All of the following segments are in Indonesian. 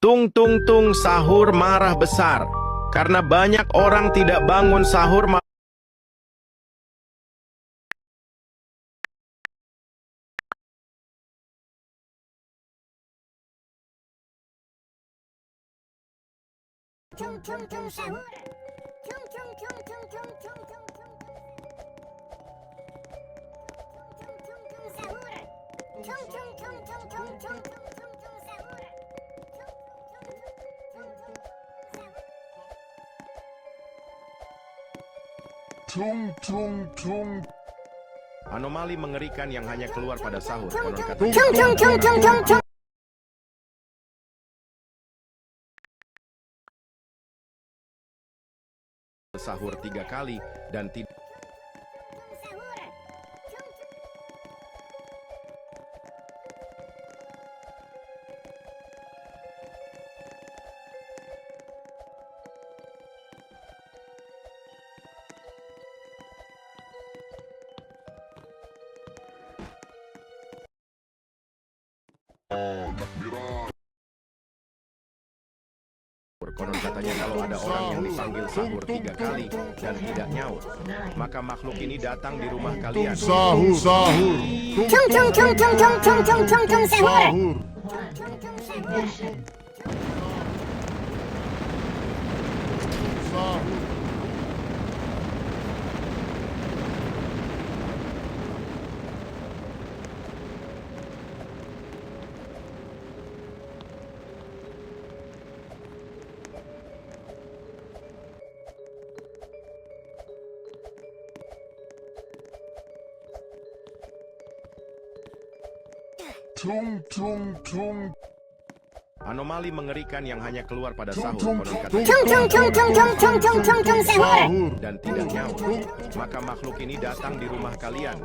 Tung tung tung sahur marah besar karena banyak orang tidak bangun sahur. Tung tung tung sahur. Tung tung tung tung tung tung tung tung. Tung tung tung sahur. Tung tung tung tung tung tung tung tung sahur. Tung tung tung. Anomali mengerikan yang hanya keluar pada sahur. Konon katanya Tung tung tung tung tung tung. sahur 3 kali dan tidak. Konon katanya kalau ada orang yang dipanggil sahur 3 kali dan tidak nyaut, maka makhluk ini datang di rumah kalian. Sahur, sahur. Tung tung tung tung tung tung tung tung tung sahur. Sahur. Tung tung tung. Anomali mengerikan yang hanya keluar pada sahur. Konon katanya Tung tung tung tung tung tung tung tung tung sahur. dan tidak nyaut, maka makhluk ini datang di rumah kalian.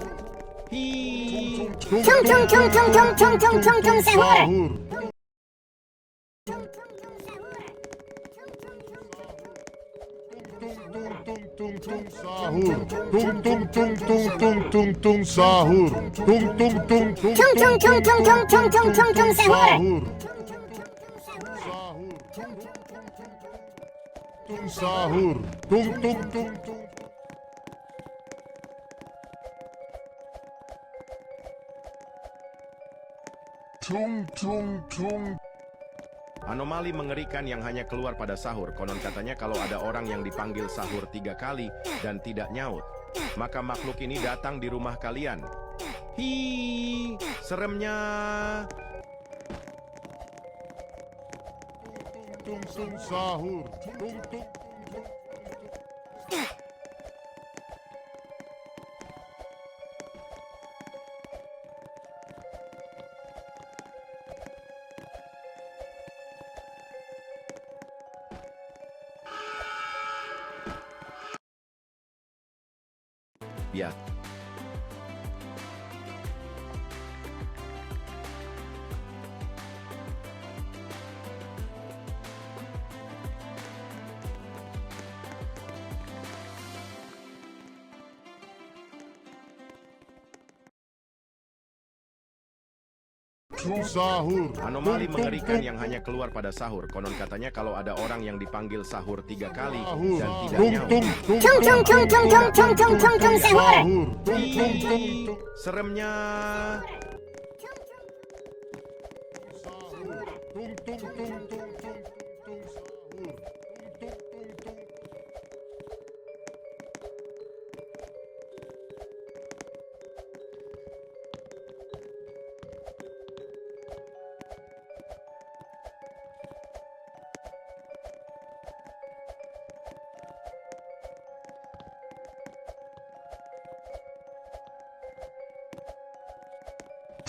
Hi. Tung tung tung tung tung tung tung tung tung sahur. Tung tung sahur. Tung tung tung tung tung tung tung sahur. Tung tung tung tung. Tung tung tung tung tung tung tung tung tung sahur. Tung sahur. Tung tung tung tung. Tung tung tung. Anomali mengerikan yang hanya keluar pada sahur. Konon katanya kalau ada orang yang dipanggil sahur 3 kali dan tidak nyaut, maka makhluk ini datang di rumah kalian. Hi, seremnya. Tung tung sahur. Tung tung. Ya. Tung sahur. Anomali mengerikan yang hanya keluar pada sahur. Konon katanya kalau ada orang yang dipanggil sahur 3 kali dan tidak Tung nyaut, tung tung. Tung tung tung tung tung tung tung tung tung sahur. Tung tung tung tung. seremnya. Tung tung tung tung tung tung sahur. Tung tung tung tung.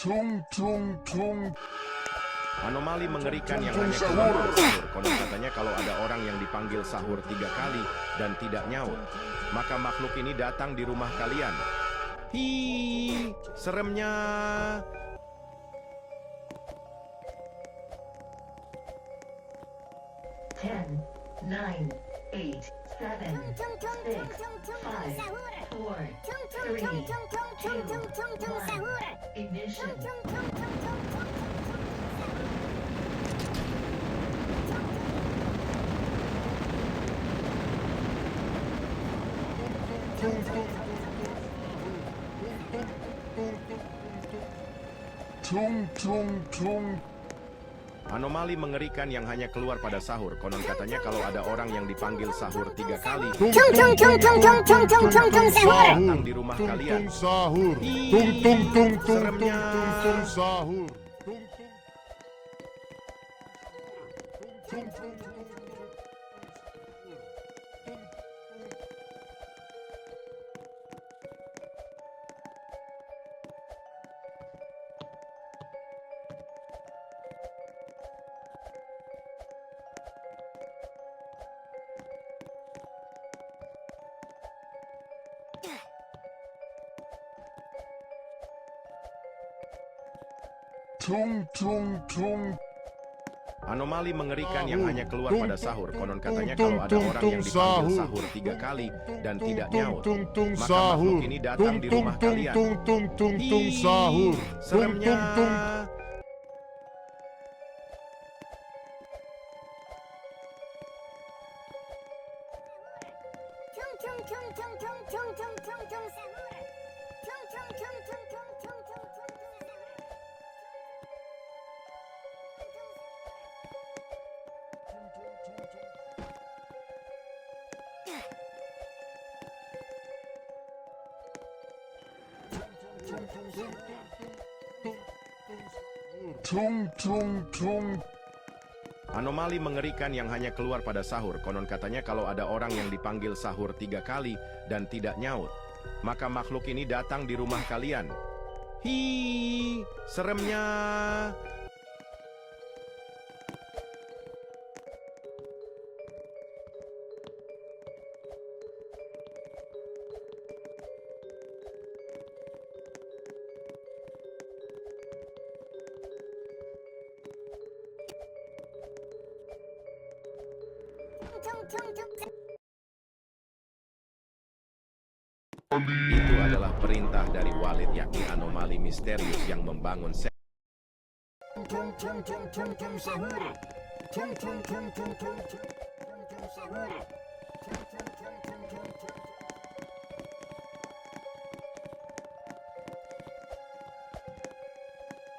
Tung tung tung. Anomali mengerikan yang hanya keluar pada sahur. Konon katanya kalau ada orang yang dipanggil sahur 3 kali dan tidak nyaut, maka makhluk ini datang di rumah kalian. Hi, seremnya. Ten, 9, 8, 7, 6, 5, 4, 3, 2, 1. Ignition. tung tung tung. Anomali mengerikan yang hanya keluar pada sahur. Konon katanya kalau ada orang yang dipanggil sahur 3 kali Tung tung tung tung tung tung tung tung tung sahur. datang di rumah kalian. Sahur. Tung tung tung tung Seremnya. tung sahur. Tung tung. Tung tung tung. Anomali mengerikan yang hanya keluar pada sahur. Konon katanya kalau ada orang yang dipanggil sahur 3 kali dan tidak nyaut, maka makhluk ini datang di rumah kalian. Sahur. Seremnya. Tung tung tung tung tung tung tung tung tung sahur. Tung tung tung tung tung tung tung tung sahur. Tung tung tung. Anomali mengerikan yang hanya keluar pada sahur. Konon katanya kalau ada orang yang dipanggil sahur 3 kali dan tidak nyaut, maka makhluk ini datang di rumah kalian. Hi, seremnya. Tung tung tung tung. Itu adalah perintah dari Walid, yakni anomali misterius yang membangun Tung tung tung tung tung sahur. Tung tung tung tung tung tung tung sahur. Tung tung tung tung tung tung.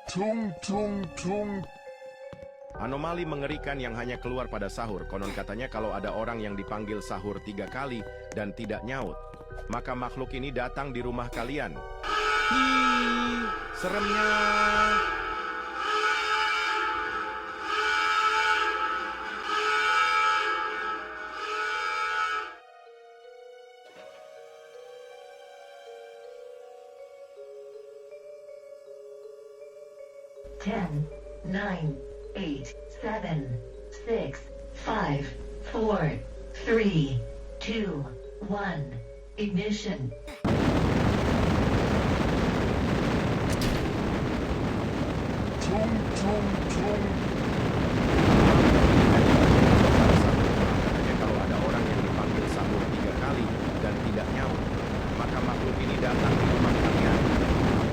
Tung tung tung. Anomali mengerikan yang hanya keluar pada sahur. Konon katanya kalau ada orang yang dipanggil sahur 3 kali dan tidak nyaut, maka makhluk ini datang di rumah kalian. Hi, seremnya. Ten, nine, 8, 7, 6, 5, 4, 3, 2, 1. Ignition. Tung tung tung. Katanya kalau ada orang yang dipanggil sahur 3 kali dan tidak nyaut, maka makhluk ini datang di rumah kalian.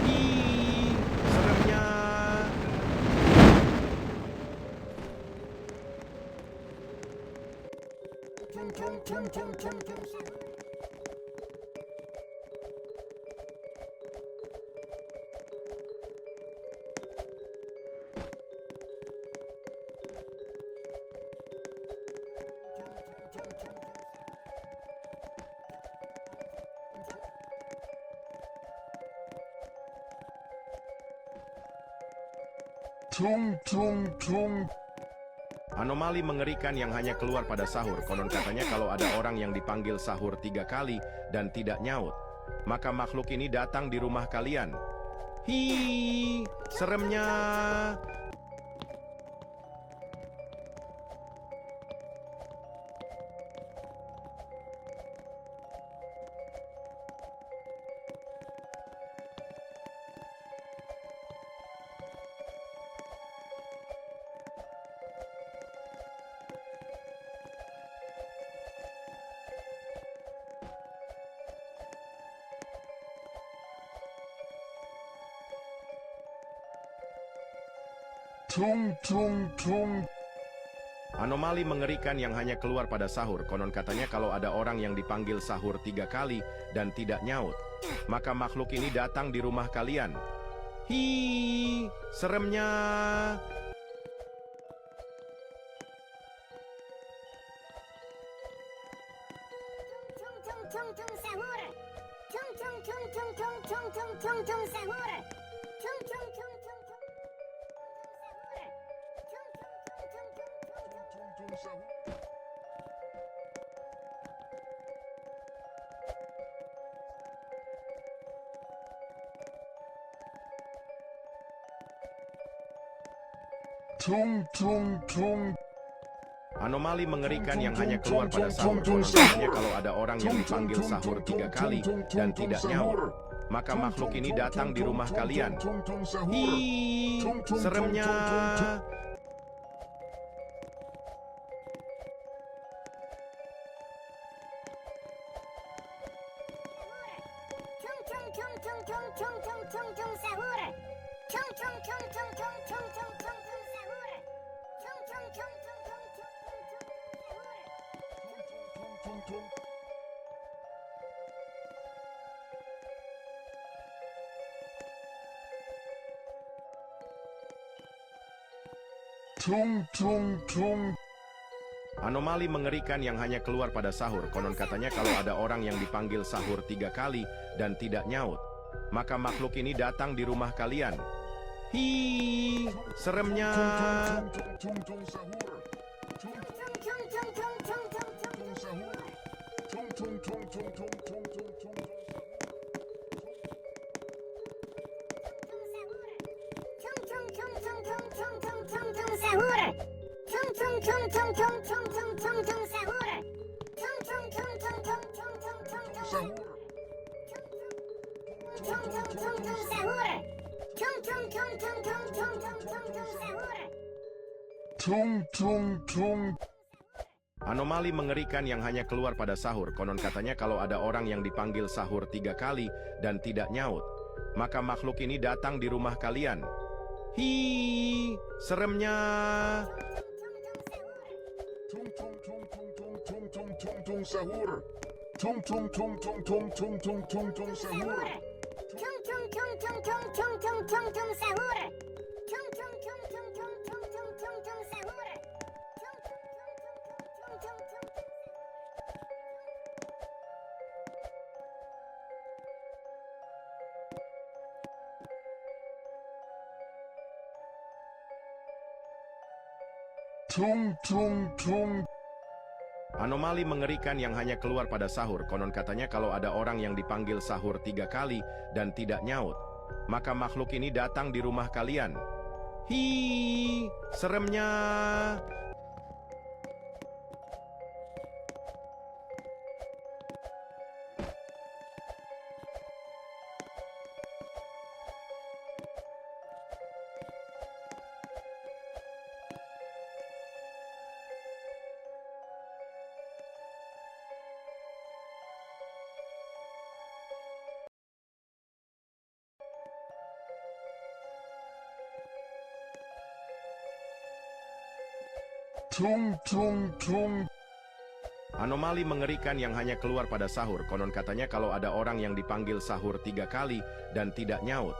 Hi, seremnya. Tung tung tung tung tung tung sahur. Tung tung tung. Anomali mengerikan yang hanya keluar pada sahur. Konon katanya kalau ada orang yang dipanggil sahur 3 kali dan tidak nyaut, maka makhluk ini datang di rumah kalian. Hi, seremnya. Tung tung tung. Anomali mengerikan yang hanya keluar pada sahur. Konon katanya kalau ada orang yang dipanggil sahur 3 kali dan tidak nyaut, maka makhluk ini datang di rumah kalian. Hi, seremnya. tung tung sahur. Tung tung tung tung tung tung tung tung tung sahur. Tung tung tung tung tung sahur. Tung tung tung tung tung tung. Tung tung tung. Anomali mengerikan yang hanya keluar pada sahur. Konon katanya kalau ada orang yang dipanggil sahur 3 kali dan tidak nyaut, maka makhluk ini datang di rumah kalian. Hi, seremnya. Tung tung tung tung tung tung tung tung tung sahur. Tung tung tung tung tung tung tung tung tung sahur. Tung tung tung tung tung tung tung tung sahur. Tung tung tung. Anomali mengerikan yang hanya keluar pada sahur. Konon katanya kalau ada orang yang dipanggil sahur 3 kali dan tidak nyaut, maka makhluk ini datang di rumah kalian. Hi, seremnya. Tung tung sahur. Tung Tung tung tung tung tung tung tung tung sahur. Tung tung tung tung tung tung tung tung. sahur. Tung tung tung tung tung tung tung tung tung sahur. Tung tung tung tung tung tung tung tung tung Sahur. tung tung tung tung sahur. Tung tung tung tung tung tung tung tung tung sahur. Tung tung tung. Anomali mengerikan yang hanya keluar pada sahur. Konon katanya kalau ada orang yang dipanggil sahur 3 kali dan tidak nyaut, maka makhluk ini datang di rumah kalian. Hi, seremnya. Tung tung tung tung tung tung tung tung tung sahur. Tung tung tung tung tung tung tung tung tung sahur. Tung tung tung tung tung tung tung tung tung sahur. Tung tung tung tung tung tung tung tung tung sahur. Tung tung tung. Anomali mengerikan yang hanya keluar pada sahur. Konon katanya kalau ada orang yang dipanggil sahur 3 kali dan tidak nyaut, maka makhluk ini datang di rumah kalian. Hi, seremnya. Tung tung tung. Anomali mengerikan yang hanya keluar pada sahur. Konon katanya kalau ada orang yang dipanggil sahur 3 kali dan tidak nyaut,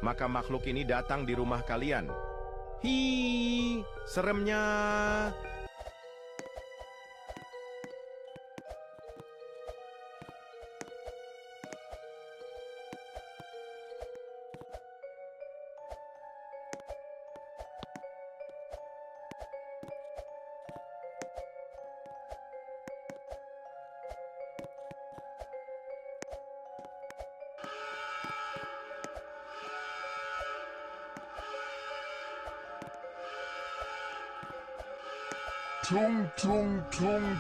maka makhluk ini datang di rumah kalian. Hi, seremnya. Tung tung tung.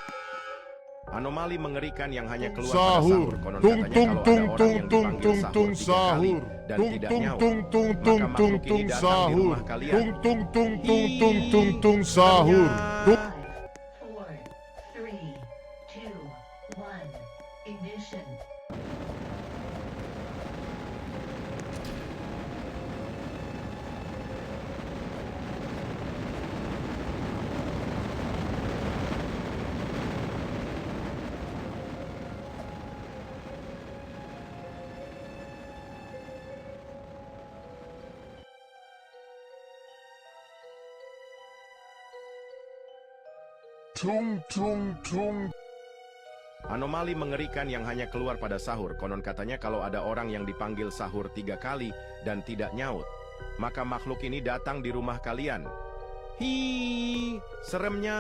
Anomali mengerikan yang hanya keluar pada Sahur. sahur. Konon Tung katanya tung kalau tung ada orang tung yang tung dipanggil tung tung sahur 3 kali sahur. dan Tung tidak tung nyaut, tung tung maka tung tung makhluk ini tung datang di sahur. rumah kalian. Tung tung tung tung tung tung tung sahur. Tung 5, 4, 3, 2, 1. Ignition. tung tung tung. Anomali mengerikan yang hanya keluar pada sahur. Konon katanya kalau ada orang yang dipanggil sahur 3 kali dan tidak nyaut, maka makhluk ini datang di rumah kalian. Hi, seremnya.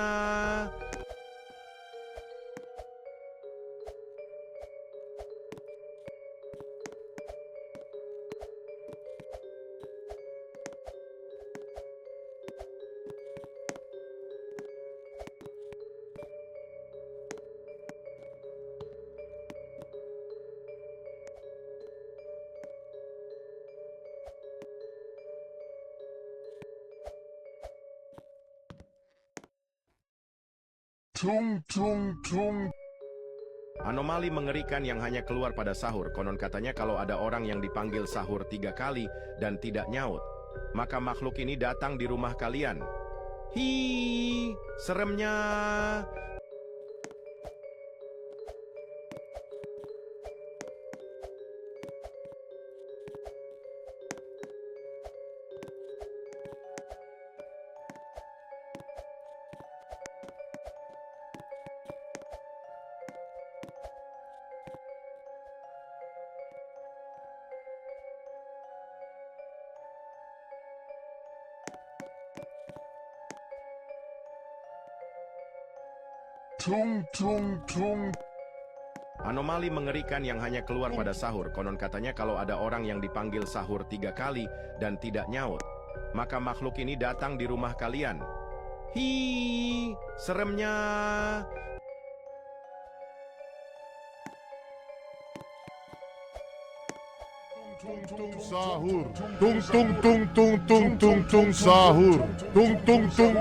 Tung tung tung. Anomali mengerikan yang hanya keluar pada sahur. Konon katanya kalau ada orang yang dipanggil sahur 3 kali dan tidak nyaut, maka makhluk ini datang di rumah kalian. Hi, seremnya. Tung tung tung. Anomali mengerikan yang hanya keluar pada sahur. Konon katanya kalau ada orang yang dipanggil sahur 3 kali dan tidak nyaut, maka makhluk ini datang di rumah kalian. Hi, seremnya. Tung tung sahur. Tung tung tung tung tung tung tung sahur. Tung tung tung.